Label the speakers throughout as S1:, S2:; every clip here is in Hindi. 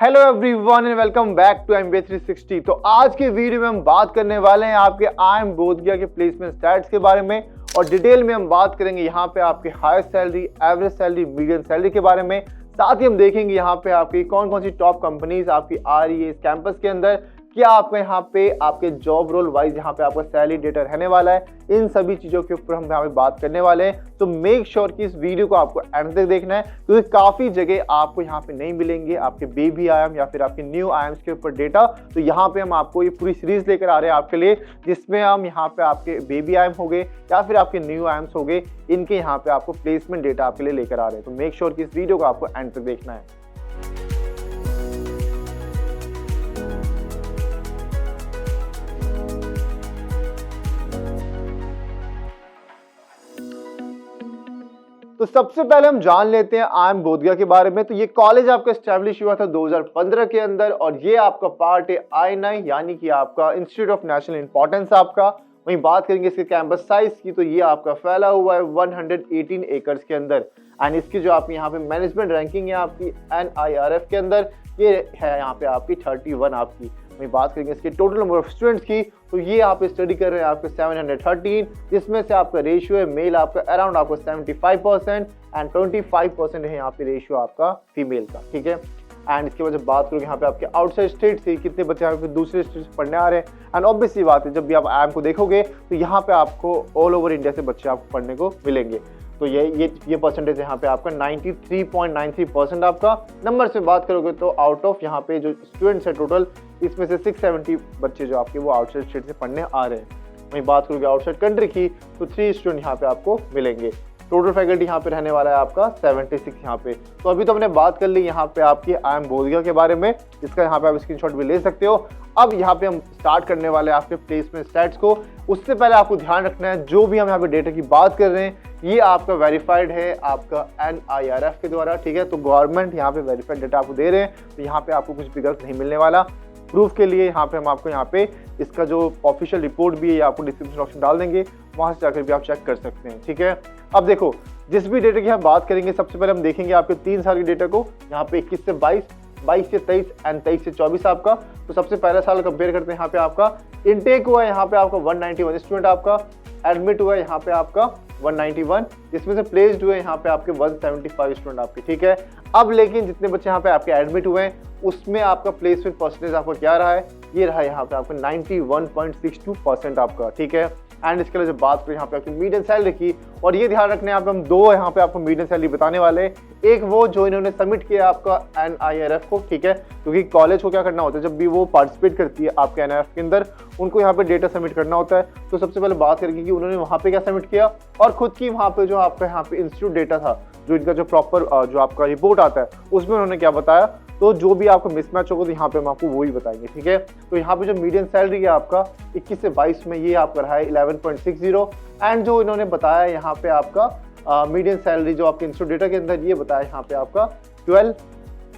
S1: Hello everyone and welcome back to MBA 360। तो आज के वीडियो में हम बात करने वाले हैं आपके IIM बोधगया के प्लेसमेंट स्टैट्स के बारे में और डिटेल में हम बात करेंगे यहाँ पे आपके higher salary, average salary, medium salary के बारे में। साथ ही हम देखेंगे यहाँ पे आपकी कौन कौन सी टॉप कंपनीज आपकी आ रही है इस कैंपस के अंदर, क्या आपको यहाँ पे आपके जॉब रोल वाइज यहाँ पे आपका सैलरी डेटा रहने वाला है। इन सभी चीज़ों के ऊपर हम यहाँ पे बात करने वाले हैं। तो मेक श्योर कि इस वीडियो को आपको एंड तक देखना है क्योंकि काफ़ी जगह आपको यहाँ पे नहीं मिलेंगे आपके बेबी IIM या फिर आपके न्यू IIMs के ऊपर डेटा। तो यहाँ पे हम आपको ये पूरी सीरीज लेकर आ रहे हैं आपके लिए, जिसमें हम यहाँ पे आपके बेबी IIM हो गए या फिर आपके न्यू IIMs हो गए, इनके यहाँ पे आपको प्लेसमेंट डेटा आपके लिए लेकर आ रहे हैं। तो मेक श्योर कि इस वीडियो को आपको एंड तक देखना है। तो सबसे पहले हम जान लेते हैं IIM बोधगया के बारे में। तो ये कॉलेज आपका एस्टैब्लिश हुआ था 2015 के अंदर और ये आपका पार्ट है I9 यानी कि आपका इंस्टीट्यूट ऑफ नेशनल इंपॉर्टेंस आपका। वहीं बात करेंगे इसके कैंपस साइज की तो ये आपका फैला हुआ है 118 एकर्स के अंदर। एंड इसकी जो आप यहाँ पे मैनेजमेंट रैंकिंग है आपकी NIRF के अंदर, ये है यहाँ पे आपकी 31 आपकी। वहीं बात करेंगे इसके टोटल नंबर ऑफ स्टूडेंट्स की तो ये आप स्टडी कर रहे हैं आपके 713, जिसमें से आपका रेशियो है मेल आपका अराउंड आपको 75% एंड 25% है यहाँ पे रेशियो आपका फीमेल का, ठीक है। एंड इसके बाद जब बात करोगे यहाँ पे आपके आउटसाइड स्टेट से कितने बच्चे यहाँ पे दूसरे स्टेट से पढ़ने आ रहे हैं। एंड ऑब्वियसली बात है, जब भी आप IIM को देखोगे तो यहाँ पे आपको ऑल ओवर इंडिया से बच्चे आपको पढ़ने को मिलेंगे। तो ये परसेंटेज यहाँ पे आपका 93.93% आपका। नंबर से बात करोगे तो आउट ऑफ यहाँ पे जो स्टूडेंट्स है टोटल, इसमें से 670 बच्चे जो आपके वो आउटसाइड स्टेट से पढ़ने आ रहे हैं। वहीं बात करोगे आउटसाइड कंट्री की तो 3 स्टूडेंट यहाँ पे आपको मिलेंगे। टोटल फैकल्टी यहाँ पे रहने वाला है आपका 76 यहाँ पे। तो अभी तो हमने बात कर ली यहाँ पे आपकी IIM बोधगया के बारे में, जिसका यहाँ पे आप स्क्रीनशॉट भी ले सकते हो। अब यहाँ पे हम स्टार्ट करने वाले हैं आपके प्लेसमेंट स्टैट्स को। उससे पहले आपको ध्यान रखना है जो भी हम यहाँ पे डेटा की बात कर रहे हैं ये आपका वेरीफाइड है आपका NIRF के द्वारा, ठीक है। तो गवर्नमेंट यहाँ पे वेरीफाइड डेटा आपको दे रहे हैं, तो यहाँ पे आपको कुछ भी गलत नहीं मिलने वाला। प्रूफ के लिए यहाँ पे हम आपको यहाँ पे इसका जो ऑफिशियल रिपोर्ट भी है आपको डिस्क्रिप्शन बॉक्स में डाल देंगे, वहां से जाकर भी आप चेक कर सकते हैं, ठीक है। अब देखो जिस भी डेटा की हम बात करेंगे, सबसे पहले हम देखेंगे आपके 3 साल के डेटा को, यहाँ पे 21 से 22, 22 से 23 एंड 23 से 24 आपका। तो सबसे पहला साल कंपेयर करते हैं, यहाँ पे आपका इनटेक हुआ है यहाँ पे आपका 191 स्टूडेंट आपका, एडमिट हुआ है यहाँ पे आपका 191, जिसमें से प्लेस्ड हुए यहाँ पे आपके 175 स्टूडेंट आपके, ठीक है। अब लेकिन जितने बच्चे यहाँ पे आपके एडमिट हुए हैं उसमें आपका प्लेसमेंट परसेंटेज आपका क्या रहा है, ये रहा यहाँ पे आपका 91.62% आपका, ठीक है। एंड इसके लिए जब बात करें यहाँ पे आपकी मीडियम सैलरी की, और ये ध्यान रखना है यहाँ पे हम 2 यहाँ पे आपको मीडियम सैलरी बताने वाले हैं। एक वो जो इन्होंने सबमिट किया आपका NIRF को, ठीक है, क्योंकि कॉलेज को क्या करना होता है जब भी वो पार्टिसिपेट करती है आपके NIRF के अंदर, उनको यहाँ पे डेटा सबमिट करना होता है। तो सबसे पहले बात करेंगे कि उन्होंने वहाँ पे क्या सबमिट किया और खुद की वहाँ पे जो आपका यहाँ पे इंस्टीट्यूट डेटा था, जो इनका जो प्रॉपर जो आपका रिपोर्ट आता है उसमें उन्होंने क्या बताया। तो जो भी आपको मिसमैच होगा तो यहाँ पे हम आपको वही बताएंगे, ठीक है। तो यहाँ पे जो मीडियम सैलरी है आपका 21 से 22 में ये आपका रहा है 11.60 एंड जो इन्होंने बताया यहाँ पे आपका मीडियम सैलरी जो आपके इंस्टीट्यूट डेटा के अंदर ये बताया यहाँ पे आपका 12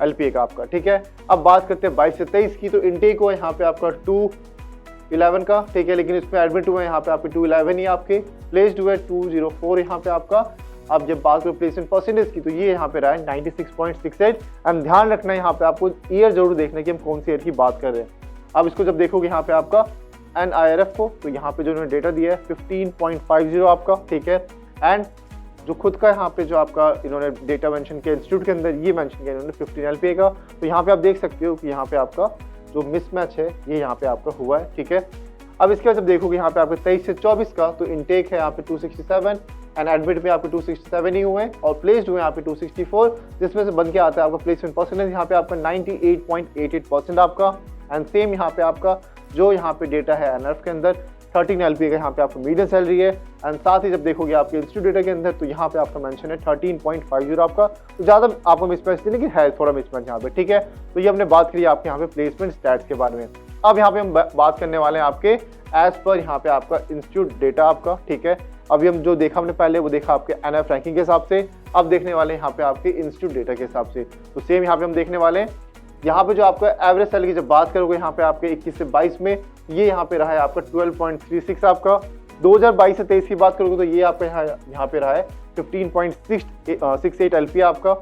S1: LPA का आपका, ठीक है। अब बात करते हैं 22 से 23 की, तो इनटेक हुआ यहाँ पे आपका 211 का, ठीक है, लेकिन इसमें एडमिट हुए यहाँ पे आपके 211 ही आपके, प्लेस्ड हुए 204 यहाँ पे आपका। अब जब बात करें प्लेसमेंट परसेंटेज की तो ये यहाँ पे रहा है 96.68 एंड ध्यान रखना है यहाँ पे आपको ईयर जरूर देखना है कि हम कौन सी ईयर की बात कर रहे हैं। अब इसको जब देखोगे यहाँ पे आपका NIRF को, तो यहाँ पे जो इन्होंने डेटा दिया है 15.50 आपका, ठीक है। एंड जो खुद का यहाँ पे जो आपका इन्होंने डेटा मेंशन किया इंस्टीट्यूट के अंदर, ये मेंशन किया इन्होंने 15 LPA का। तो यहाँ पे आप देख सकते हो कि यहाँ पे आपका जो मिसमैच है ये यहाँ पे आपका हुआ है, ठीक है। अब इसके बाद जब देखोगे यहाँ पे आपके 23 से 24 का, तो इनटेक है यहाँ पे 267 एंड एडमिट में आपके 267 ही हुए और प्लेस्ड हुए यहाँ पे 264, जिसमें से बन के आता है आपका प्लेसमेंट परसेंटेज यहाँ पे आपका 98.88% आपका। एंड सेम यहाँ पे आपका जो यहाँ पे डेटा है NIRF के अंदर 13 LPA का यहाँ पे आपको मीडियम सैलरी है। एंड साथ ही जब देखोगे आपके इंस्टीट्यूट डेटा के अंदर तो यहाँ पे आपका मेंशन है 13.50 आपका। तो ज़्यादा आपको मिसमैच नहीं, लेकिन है थोड़ा मिसमैच यहाँ पे, ठीक है। तो ये हमने बात करी आपके यहाँ पे प्लेसमेंट स्टैट्स के बारे में। अब यहाँ पे हम बात करने वाले हैं आपके एज पर यहाँ पे आपका इंस्टीट्यूट डेटा आपका, ठीक है। अभी हम जो देखा हमने पहले वो देखा आपके NIRF रैंकिंग के हिसाब से, अब देखने वाले हैं यहाँ पे आपके इंस्टीट्यूट डेटा के हिसाब से। तो सेम यहाँ पे हम देखने वाले हैं यहाँ पे जो आपका एवरेज सैलरी की जब बात करोगे यहाँ पे आपके 21 से 22 में ये यहाँ पे रहा है आपका 12.36 आपका। 2022 से 23 की बात करोगे तो ये आपका यहाँ पे रहा है 15.68 LPA आपका।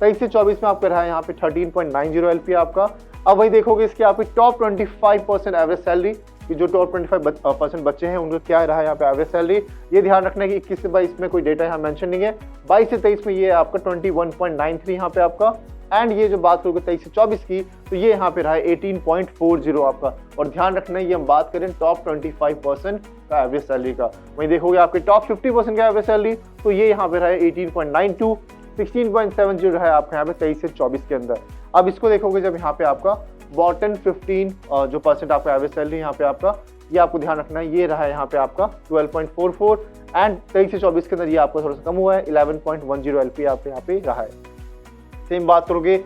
S1: 23 से 24 में आपका रहा है यहाँ पे 13.90 LPA आपका। अब वही देखोगे इसके आपकी टॉप 25% एवरेज सैलरी कि जो टॉप 25% बच्चे हैं उनको क्या रहा है यहाँ पे एवरेज सैलरी। ये ध्यान रखना है कि 21 से 22 में कोई डेटा यहाँ मेंशन नहीं है। 22 से 23 में ये आपका 21.93 यहाँ पे आपका। एंड ये जो बात करोगे 23 से 24 की तो ये यहाँ पे रहा है 18.40 आपका। और ध्यान रखना है ये हम बात करें टॉप 25% का एवरेज सैलरी का। वहीं देखोगे आपके टॉप 50% का एवरेज सैलरी तो ये यहाँ पे रहा है 18.92, 16.70 रहा है आपका यहाँ पे 23 से 24 के अंदर। अब इसको देखोगे जब यहाँ पे आपका बॉटम 15 जो परसेंट आपका एवरेज सैलरी यहाँ पे आपका, ये आपको ध्यान रखना है ये रहा है यहाँ पे आपका 12.44 एंड 23 से 24 के अंदर ये आपका थोड़ा सा कम हुआ है 11.10 LPA आपके यहाँ पे रहा है। सेम बात करोगे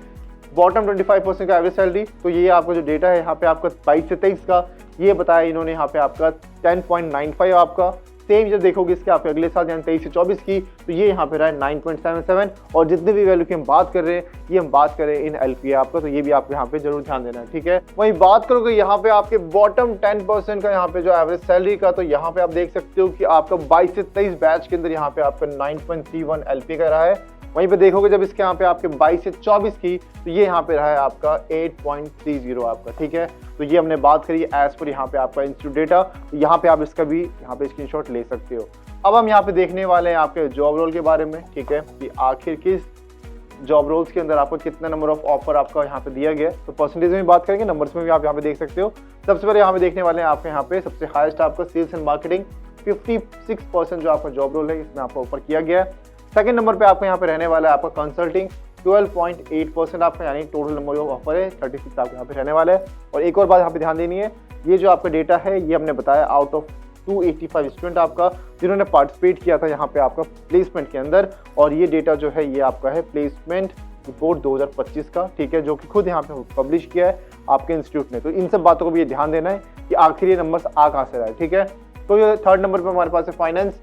S1: बॉटम 25% का एवरेज सैलरी तो ये आपका जो डेटा है यहाँ पे आपका 22 से 23 का ये बताया इन्होंने यहाँ पे आपका 10.95 आपका। सेम जब देखोगे इसके आपके अगले साल यानी 23 से 24 की तो ये यहाँ पे रहा है 9.77 और जितने भी वैल्यू की हम बात कर रहे हैं ये हम बात करें इन LPA आपका, तो ये भी आपको यहाँ पे जरूर ध्यान देना है, ठीक है। वहीं बात करोगे यहाँ पे आपके बॉटम 10% का यहाँ पे जो एवरेज सैलरी का तो यहाँ पे आप देख सकते हो कि आपका 22 से 23 बैच के अंदर यहाँ पे आपका 9.31 LPA का रहा है। वहीं पे देखोगे जब इसके यहाँ पे आपके 22 से 24 की तो ये यहाँ पे रहा है आपका 8.30 आपका, ठीक है। तो ये हमने बात करी एज पर यहाँ पे आपका इंस्टीट्यूट डेटा, तो यहाँ पे आप इसका भी यहाँ पे स्क्रीनशॉट ले सकते हो। अब हम यहाँ पे देखने वाले हैं आपके जॉब रोल के बारे में, ठीक है, कि आखिर किस जॉब रोल्स के अंदर आपको कितना नंबर ऑफ ऑफर आपका यहाँ पे दिया गया। तो परसेंटेज में बात करेंगे, नंबर्स में भी आप यहाँ पे देख सकते हो। सबसे पहले यहाँ पे देखने वाले हैं आपके यहाँ पे सबसे हाईएस्ट आपका सेल्स एंड मार्केटिंग 56% जो आपका जॉब रोल है इसमें आपका ऑफर किया गया है। सेकंड नंबर पे आपको यहाँ पे रहने वाला है आपका कंसल्टिंग 12.8% आपका, यानी टोटल नंबर ऑफ ऑफर है 36 आपको यहाँ पे रहने वाला है। और एक और बात यहाँ पे ध्यान देनी है, ये जो आपका डेटा है ये हमने बताया आउट ऑफ 285 स्टूडेंट आपका जिन्होंने पार्टिसिपेट किया था यहाँ पे आपका प्लेसमेंट के अंदर। और ये डेटा जो है ये आपका है प्लेसमेंट रिपोर्ट 2025 का, ठीक है, जो कि खुद यहाँ पे पब्लिश किया है आपके इंस्टीट्यूट ने। तो इन सब बातों को भी ये ध्यान देना है कि आखिर ये नंबर्स आ कहाँ से रहा है, ठीक है। तो ये थर्ड नंबर पे हमारे पास है फाइनेंस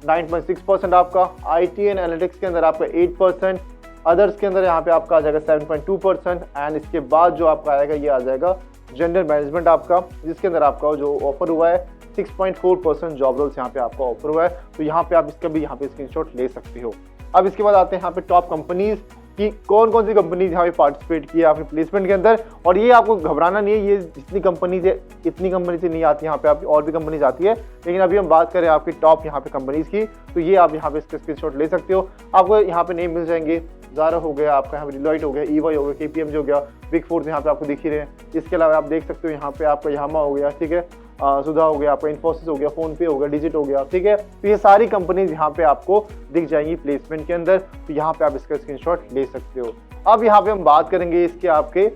S1: 9.6% आपका, IT एंड एनालिटिक्स के अंदर आपका 8%, अदर्स के अंदर यहाँ पे आपका आ जाएगा 7.2% एंड इसके बाद जो आपका आएगा ये आ जाएगा जनरल मैनेजमेंट आपका, जिसके अंदर आपका जो ऑफर हुआ है 6.4% जॉब रोल्स यहाँ पे आपका ऑफर हुआ है। तो यहाँ पे आप इसका भी यहाँ पे स्क्रीनशॉट ले सकते हो। अब इसके बाद आते हैं यहाँ पे टॉप कंपनीज कि कौन कौन सी कंपनीज यहाँ पे पार्टिसिपेट की है आपके प्लेसमेंट के अंदर। और ये आपको घबराना नहीं है, ये जितनी कंपनीज है इतनी कंपनी से नहीं आती, यहाँ पे आपकी और भी कंपनीज आती है, लेकिन अभी हम बात करें आपकी टॉप यहाँ पे कंपनीज की तो ये आप यहाँ पे इसके स्क्रीनशॉट ले सकते हो। आपको यहाँ पे नेम मिल जाएंगे, ज़ारा हो गया आपका, यहाँ पे डिलॉइट हो गया, EY हो गया, KPMG हो गया, बिग फोर यहाँ पे आपको दिख ही रहे हैं। इसके अलावा आप देख सकते हो यहाँ पे आपका यामा हो गया, ठीक है, सुधा हो गया, आपका इन्फोसिस हो गया, फोन पे हो गया, डिजिट हो गया, ठीक है। तो ये सारी कंपनीज यहाँ पे आपको दिख जाएंगी प्लेसमेंट के अंदर, तो यहाँ पे आप इसका स्क्रीनशॉट ले सकते हो। अब यहाँ पे हम बात करेंगे इसके आपके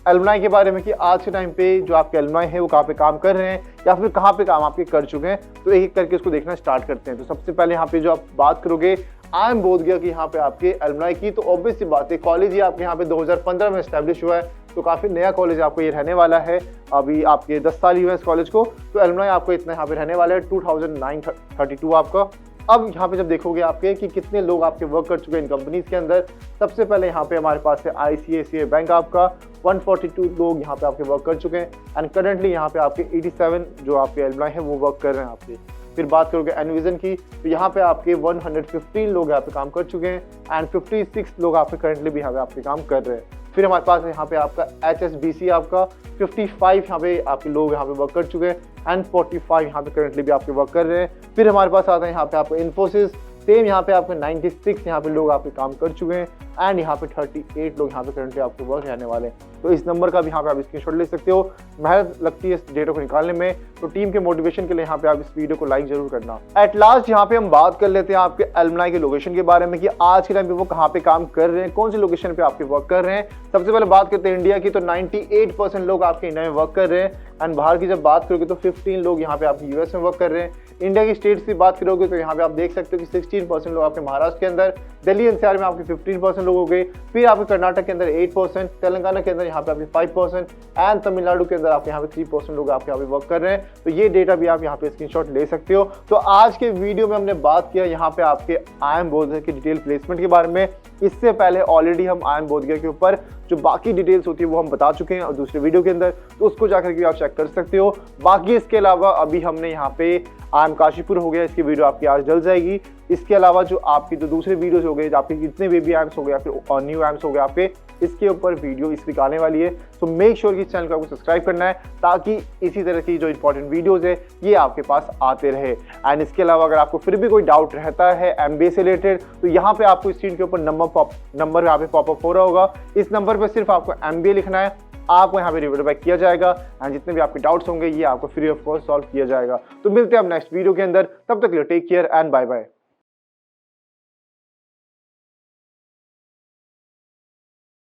S1: एलुमनाई के बारे में कि आज के टाइम पे जो आपके एलुमनाई है वो कहाँ पे काम कर रहे हैं या फिर कहाँ पे काम आपके कर चुके हैं। तो एक एक करके उसको देखना स्टार्ट करते हैं। तो सबसे पहले यहाँ पे जो आप बात करोगे IIM बोधगया की यहाँ पे आपके एलुमनाई की, तो ऑब्वियस सी बात है कॉलेज ही आपके यहाँ पे 2015 में एस्टेब्लिश हुआ है, तो काफ़ी नया कॉलेज आपको ये रहने वाला है। अभी आपके 10 साल हुए इस कॉलेज को, तो एलुमनाई आपको इतना यहाँ पे रहने वाला है 2932 आपका। अब यहाँ पे जब देखोगे आपके कि कितने लोग आपके वर्क कर चुके हैं इन कंपनीज के अंदर, सबसे पहले यहाँ पे हमारे पास है ICICI बैंक आपका 142 लोग यहाँ पे आपके वर्क कर चुके हैं एंड करंटली यहाँ पे आपके 87 जो आपके एलुमनाई हैं वो वर्क कर रहे हैं आपके। फिर बात करोगे एनविजन की, तो यहाँ पे आपके 115 लोग यहाँ पे काम कर चुके हैं एंड 56 लोग आपके करंटली भी यहाँ पे आपके काम कर रहे हैं। फिर हमारे पास यहाँ पे आपका HSBC आपका 55 यहाँ पे आपके लोग यहाँ पे वर्क कर चुके हैं एंड 45 यहाँ पे करंटली भी आपके वर्क कर रहे हैं। फिर हमारे पास आता है यहाँ पे आपको इन्फोसिस, सेम यहाँ पे आपके 96 यहाँ पे लोग आपके काम कर चुके हैं एंड यहाँ पे 38 लोग यहाँ पे करंटली आपके वर्क रहने वाले हैं। तो इस नंबर का भी यहाँ पे आप स्क्रीनशॉट ले सकते हो। मेहनत लगती है इस डेटा को निकालने में, तो टीम के मोटिवेशन के लिए यहाँ पे आप इस वीडियो को लाइक जरूर करना। एट लास्ट यहाँ पे हम बात कर लेते हैं आपके एलुमनाई के लोकेशन के बारे में कि आज के टाइम पे वो कहाँ पे काम कर रहे हैं, कौन सी लोकेशन पे आपके वर्क कर रहे हैं। सबसे पहले बात करते हैं इंडिया की, तो 98% लोग आपके इंडिया में वर्क कर रहे हैं एंड बाहर की जब बात करोगे तो 15 लोग यहाँ पे आपके US में वर्क कर रहे हैं। इंडिया की स्टेट्स की बात करोगे तो यहाँ पे आप देख सकते हो कि 16% लोग आपके महाराष्ट्र के अंदर, दिल्ली NCR में आपके 15% लोग हो गए, फिर आपके कर्नाटक के अंदर 8%, तेलंगाना के अंदर यहाँ पे आपके 5% एंड तमिलनाडु के अंदर आपके यहाँ पे 3% लोग आपके यहाँ पे वर्क कर रहे हैं। तो ये डेटा भी आप यहाँ पे स्क्रीनशॉट ले सकते हो। तो आज के वीडियो में हमने बात किया यहाँ पे आपके IIM बोधगया की डिटेल प्लेसमेंट के बारे में। इससे पहले ऑलरेडी हम IIM बोधगया के ऊपर जो बाकी डिटेल्स होती है वो हम बता चुके हैं और दूसरे वीडियो के अंदर, तो उसको जाकर के आप चेक कर सकते हो। बाकी इसके अलावा अभी हमने यहाँ पे IIM एम काशीपुर हो गया, इसकी वीडियो आपकी आज डल जाएगी। इसके अलावा जो आपकी जो दूसरे वीडियोस हो गए, आपके जितने बेबी एम्स हो गए या फिर न्यू एम्स हो गए आपके, इसके ऊपर वीडियो इस वीक आने वाली है। सो मेक श्योर कि इस चैनल को आपको सब्सक्राइब करना है ताकि इसी तरह की जो इंपॉर्टेंट वीडियोस है ये आपके पास आते रहे। एंड इसके अलावा अगर आपको फिर भी कोई डाउट रहता है एमबीए से रिलेटेड, तो यहाँ पे आपको स्क्रीन के ऊपर नंबर यहाँ पे पॉपअप हो रहा होगा। इस नंबर पर सिर्फ आपको एमबीए लिखना है, आपको यहाँ पे रिवर्ट बैक किया जाएगा एंड जितने भी आपके डाउट्स होंगे ये आपको फ्री ऑफ कॉस्ट सॉल्व किया जाएगा। तो मिलते हैं हम नेक्स्ट वीडियो के अंदर, तब तक के लिए take care and bye bye.